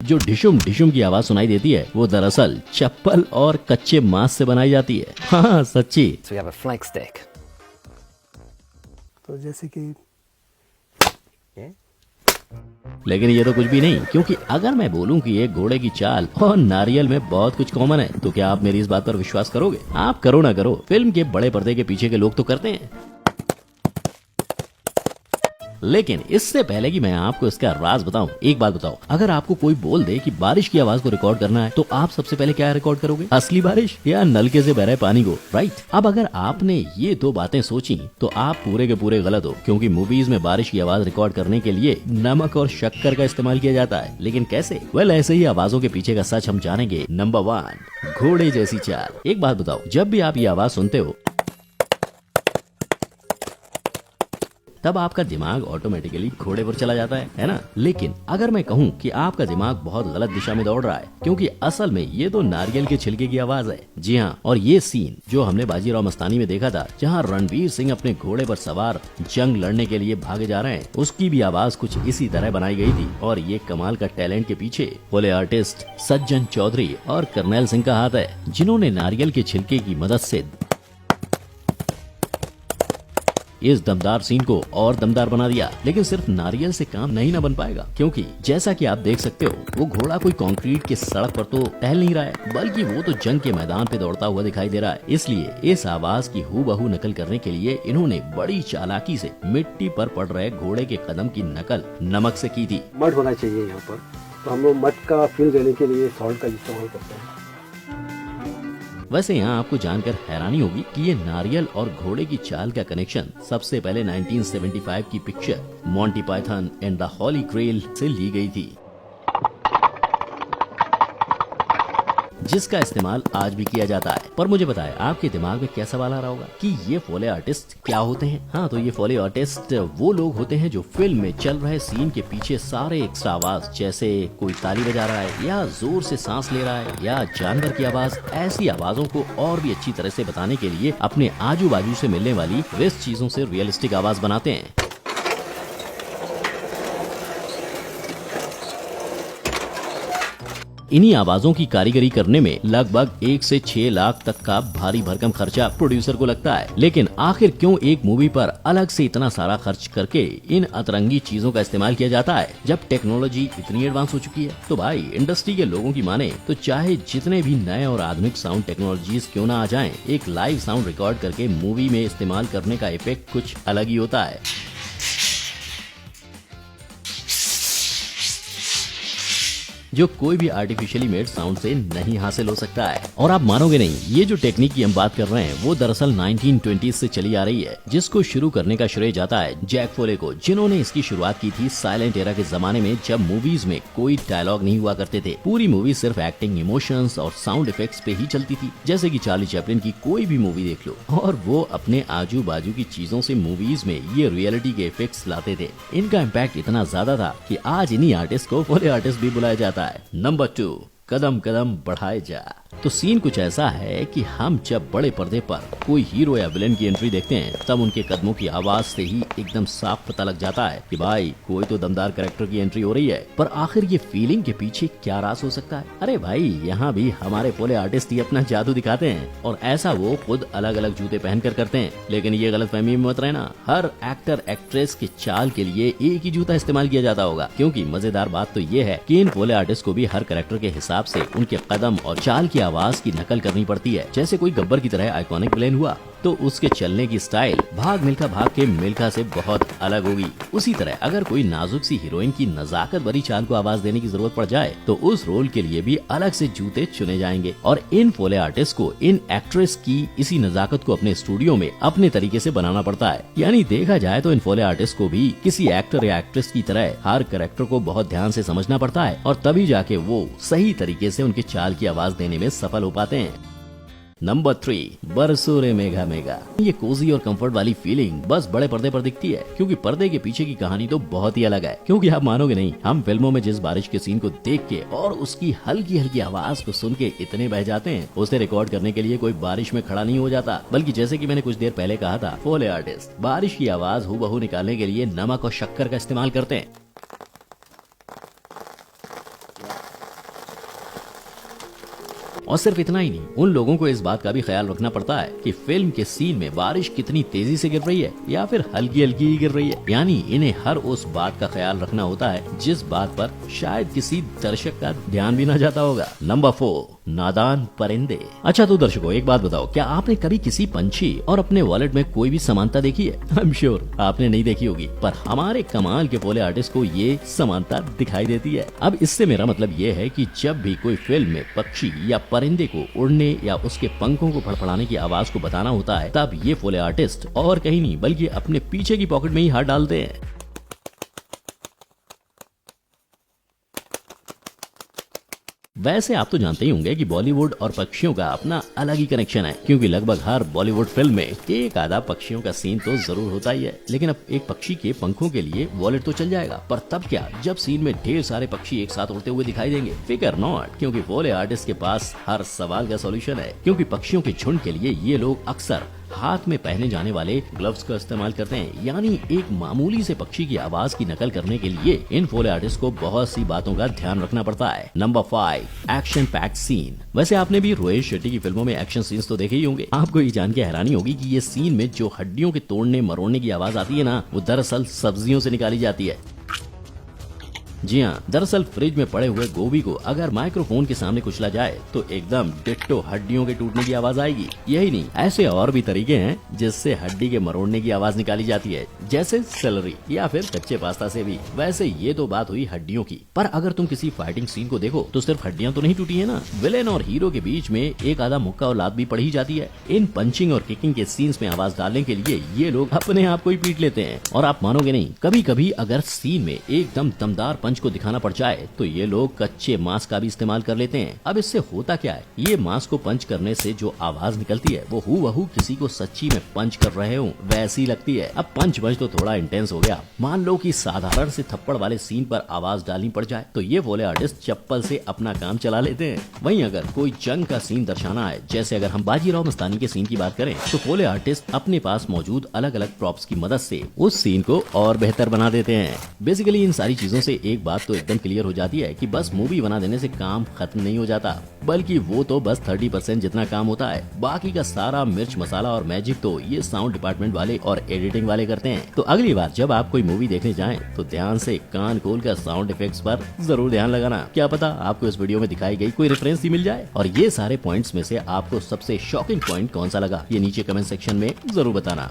जो ढिशुम ढिशुम की आवाज सुनाई देती है वो दरअसल चप्पल और कच्चे मांस से बनाई जाती है। हाँ सच्ची। So we have a flank steak. तो जैसे कि लेकिन ये तो कुछ भी नहीं, क्योंकि अगर मैं बोलूं कि एक घोड़े की चाल और नारियल में बहुत कुछ कॉमन है तो क्या आप मेरी इस बात पर विश्वास करोगे? आप करो ना करो, फिल्म के बड़े पर्दे के पीछे के लोग तो करते हैं। लेकिन इससे पहले कि मैं आपको इसका राज बताऊं, एक बात बताओ, अगर आपको कोई बोल दे कि बारिश की आवाज को रिकॉर्ड करना है तो आप सबसे पहले क्या रिकॉर्ड करोगे? असली बारिश या नलके से बह रहे पानी को? राइट। अब अगर आपने ये दो बातें सोची तो आप पूरे के पूरे गलत हो, क्योंकि मूवीज में बारिश की आवाज रिकॉर्ड करने के लिए नमक और शक्कर का इस्तेमाल किया जाता है। लेकिन कैसे? वेल, ऐसे ही आवाजों के पीछे का सच हम जानेंगे। नंबर 1, घोड़े जैसी चाल। एक बात बताओ, जब भी आप ये आवाज सुनते हो तब आपका दिमाग ऑटोमेटिकली घोड़े पर चला जाता है ना? लेकिन अगर मैं कहूँ कि आपका दिमाग बहुत गलत दिशा में दौड़ रहा है, क्योंकि असल में ये तो नारियल के छिलके की आवाज है। जी हाँ, और ये सीन जो हमने बाजीराव मस्तानी में देखा था, जहाँ रणवीर सिंह अपने घोड़े पर सवार जंग लड़ने के लिए भागे जा रहे हैं, उसकी भी आवाज कुछ इसी तरह बनाई गई थी। और ये कमाल का टैलेंट के पीछे बोले आर्टिस्ट सज्जन चौधरी और करनैल सिंह का हाथ है, जिन्होंने नारियल के छिलके की मदद से इस दमदार सीन को और दमदार बना दिया। लेकिन सिर्फ नारियल से काम नहीं ना बन पाएगा, क्योंकि जैसा कि आप देख सकते हो, वो घोड़ा कोई कंक्रीट के सड़क पर तो टहल नहीं रहा है, बल्कि वो तो जंग के मैदान पे दौड़ता हुआ दिखाई दे रहा है। इसलिए इस आवाज की हूबहू नकल करने के लिए इन्होंने बड़ी चालाकी से मिट्टी पर पड़ रहे घोड़े के कदम की नकल नमक से की थी। मड होना चाहिए यहाँ पर, तो हम लोग मड का फील देने के लिए सॉल्ट का इस्तेमाल करते हैं। वैसे यहाँ आपको जानकर हैरानी होगी कि ये नारियल और घोड़े की चाल का कनेक्शन सबसे पहले 1975 की picture Monty Python and the Holy Grail से ली गई थी, जिसका इस्तेमाल आज भी किया जाता है। पर मुझे बताएं, आपके दिमाग में क्या सवाल आ रहा होगा कि ये फोले आर्टिस्ट क्या होते हैं? हाँ, तो ये फोले आर्टिस्ट वो लोग होते हैं जो फिल्म में चल रहे सीन के पीछे सारे एक्स्ट्रा आवाज, जैसे कोई ताली बजा रहा है या जोर से सांस ले रहा है या जानवर की आवाज, ऐसी आवाजों को और भी अच्छी तरह से बताने के लिए अपने आजू बाजू से मिलने वाली वेस्ट चीजों से रियलिस्टिक आवाज बनाते हैं। इन्हीं आवाजों की कारीगरी करने में लगभग 1 से 6 लाख तक का भारी भरकम खर्चा प्रोड्यूसर को लगता है। लेकिन आखिर क्यों एक मूवी पर अलग से इतना सारा खर्च करके इन अतरंगी चीजों का इस्तेमाल किया जाता है, जब टेक्नोलॉजी इतनी एडवांस हो चुकी है? तो भाई, इंडस्ट्री के लोगों की माने तो चाहे जितने भी नए और आधुनिक साउंड टेक्नोलॉजीज क्यों ना आ जाएं, एक लाइव साउंड रिकॉर्ड करके मूवी में इस्तेमाल करने का इफेक्ट कुछ अलग ही होता है। जो कोई भी आर्टिफिशियली मेड साउंड से नहीं हासिल हो सकता है। और आप मानोगे नहीं, ये जो टेक्निक की हम बात कर रहे हैं वो दरअसल 1920s से चली आ रही है, जिसको शुरू करने का श्रेय जाता है जैक फोले को, जिन्होंने इसकी शुरुआत की थी साइलेंट एरा के जमाने में, जब मूवीज में कोई डायलॉग नहीं हुआ करते थे। पूरी मूवी सिर्फ एक्टिंग, इमोशंस और साउंड इफेक्ट्स पे ही चलती थी। जैसे कि चार्ली चैपलिन की कोई भी मूवी देख लो, और वो अपने आजू बाजू की चीजों से मूवीज में ये रियलिटी के इफेक्ट्स लाते थे। इनका इम्पैक्ट इतना ज्यादा था कि आज इन्हीं आर्टिस्ट को फोले आर्टिस्ट भी बुलाया जाता है। नंबर 2, कदम कदम बढ़ाए जा। तो सीन कुछ ऐसा है कि हम जब बड़े पर्दे पर कोई हीरो या विलेन की एंट्री देखते हैं, तब उनके कदमों की आवाज से ही एकदम साफ पता लग जाता है कि भाई कोई तो दमदार कैरेक्टर की एंट्री हो रही है। पर आखिर ये फीलिंग के पीछे क्या राज हो सकता है? अरे भाई, यहाँ भी हमारे फोले आर्टिस्ट ही अपना जादू दिखाते हैं, और ऐसा वो खुद अलग अलग जूते पहनकर करते हैं। लेकिन ये गलतफहमी में मत रहना, हर एक्टर एक्ट्रेस की चाल के लिए एक ही जूता इस्तेमाल किया जाता होगा, क्योंकि मजेदार बात तो ये है कि इन फोले आर्टिस्ट को भी हर कैरेक्टर के हिसाब से उनके कदम और चाल की आवाज की नकल करनी पड़ती है। जैसे कोई गब्बर की तरह आइकॉनिक विलेन हुआ तो उसके चलने की स्टाइल भाग मिल्खा भाग के मिल्खा से बहुत अलग होगी। उसी तरह अगर कोई नाजुक सी हीरोइन की नजाकत भरी चाल को आवाज देने की जरूरत पड़ जाए तो उस रोल के लिए भी अलग से जूते चुने जाएंगे। और इन फोले आर्टिस्ट को इन एक्ट्रेस की इसी नजाकत को अपने स्टूडियो में अपने तरीके से बनाना पड़ता है। यानी देखा जाए तो इन फोले आर्टिस्ट को भी किसी एक्टर या एक्ट्रेस की तरह हर कैरेक्टर को बहुत ध्यान से समझना पड़ता है, और तभी जाके वो सही तरीके से उनकी चाल की आवाज देने में सफल हो पाते हैं। नंबर 3, बरसों रे मेघा मेघा। ये कोजी और कंफर्ट वाली फीलिंग बस बड़े पर्दे पर दिखती है, क्योंकि पर्दे के पीछे की कहानी तो बहुत ही अलग है। क्योंकि आप मानोगे नहीं, हम फिल्मों में जिस बारिश के सीन को देख के और उसकी हल्की हल्की आवाज को सुन के इतने बह जाते हैं, उसे रिकॉर्ड करने के लिए कोई बारिश में खड़ा नहीं हो जाता, बल्कि जैसे कि मैंने कुछ देर पहले कहा था, फोले आर्टिस्ट बारिश की आवाज हूबहू निकालने के लिए नमक और शक्कर का इस्तेमाल करते हैं। और सिर्फ इतना ही नहीं, उन लोगों को इस बात का भी ख्याल रखना पड़ता है कि फिल्म के सीन में बारिश कितनी तेजी से गिर रही है या फिर हल्की हल्की ही गिर रही है। यानी इन्हें हर उस बात का ख्याल रखना होता है जिस बात पर शायद किसी दर्शक का ध्यान भी न जाता होगा। नंबर 4, नादान परिंदे। अच्छा तो दर्शकों, एक बात बताओ, क्या आपने कभी किसी पंछी और अपने वॉलेट में कोई भी समानता देखी है? आई एम श्योर आपने नहीं देखी होगी, पर हमारे कमाल के पोले आर्टिस्ट को ये समानता दिखाई देती है। अब इससे मेरा मतलब ये है कि जब भी कोई फिल्म में पक्षी या परिंदे को उड़ने या उसके पंखों को फड़फड़ाने की आवाज को बताना होता है, तब ये पोले आर्टिस्ट और कहीं नहीं बल्कि अपने पीछे की पॉकेट में ही हाथ डालते हैं। वैसे आप तो जानते ही होंगे कि बॉलीवुड और पक्षियों का अपना अलग ही कनेक्शन है, क्योंकि लगभग हर बॉलीवुड फिल्म में एक आधा पक्षियों का सीन तो जरूर होता ही है। लेकिन अब एक पक्षी के पंखों के लिए वॉलेट तो चल जाएगा, पर तब क्या जब सीन में ढेर सारे पक्षी एक साथ उड़ते हुए दिखाई देंगे? फिकर नॉट, क्योंकि पोले आर्टिस्ट के पास हर सवाल का सॉल्यूशन है। क्योंकि पक्षियों के झुंड के लिए ये लोग अक्सर हाथ में पहने जाने वाले ग्लव्स का इस्तेमाल करते हैं। यानी एक मामूली से पक्षी की आवाज की नकल करने के लिए इन पोले आर्टिस्ट को बहुत सी बातों का ध्यान रखना पड़ता है। Number 5, action packed scene. वैसे आपने भी रोहित शेट्टी की फिल्मों में एक्शन सीन्स तो देखे ही होंगे। आपको ये जान के हैरानी होगी कि ये सीन में जो हड्डियों के तोड़ने मरोड़ने की आवाज आती है ना, वो दरअसल सब्जियों से निकाली जाती है। जी हाँ, दरअसल फ्रिज में पड़े हुए गोभी को अगर माइक्रोफोन के सामने कुचला जाए तो एकदम डिट्टो हड्डियों के टूटने की आवाज आएगी। यही नहीं, ऐसे और भी तरीके हैं जिससे हड्डी के मरोड़ने की आवाज निकाली जाती है, जैसे सेलरी या फिर कच्चे पास्ता से भी। वैसे ये तो बात हुई हड्डियों की, पर अगर तुम किसी फाइटिंग सीन को देखो तो सिर्फ हड्डियां तो नहीं टूटी है ना, विलेन और हीरो के बीच में एक आधा मुक्का और लात भी पड़ ही जाती है। इन पंचिंग और किकिंग के सीन्स में आवाज डालने के लिए ये लोग अपने आप को ही पीट लेते हैं। और आप मानोगे नहीं, कभी कभी अगर सीन में एकदम दमदार पंच को दिखाना पड़ जाए तो ये लोग कच्चे मांस का भी इस्तेमाल कर लेते हैं। अब इससे होता क्या है, ये मांस को पंच करने से जो आवाज निकलती है वो हूबहू किसी को सच्ची में पंच कर रहे हो वैसी लगती है। अब पंच तो थोड़ा इंटेंस हो गया। मान लो कि साधारण से थप्पड़ वाले सीन पर आवाज डालनी पड़ जाए तो ये पोले आर्टिस्ट चप्पल से अपना काम चला लेते हैं। वहीं अगर कोई जंग का सीन दर्शाना है, जैसे अगर हम बाजीराव मस्तानी के सीन की बात करें, तो पोले आर्टिस्ट अपने पास मौजूद अलग अलग प्रॉप्स की मदद से उस सीन को और बेहतर बना देते हैं। बेसिकली इन सारी चीजों से एक बात तो एकदम क्लियर हो जाती है कि बस मूवी बना देने से काम खत्म नहीं हो जाता, बल्कि वो तो बस 30% जितना काम होता है। बाकी का सारा मिर्च मसाला और मैजिक तो ये साउंड डिपार्टमेंट वाले और एडिटिंग वाले करते हैं। तो अगली बार जब आप कोई मूवी देखने जाएं तो ध्यान से कान खोल कर साउंड इफेक्ट्स पर जरूर ध्यान लगाना। क्या पता आपको इस वीडियो में दिखाई गई कोई रेफरेंस ही मिल जाए। और ये सारे पॉइंट्स में से आपको सबसे शॉकिंग पॉइंट कौन सा लगा, ये नीचे कमेंट सेक्शन में जरूर बताना।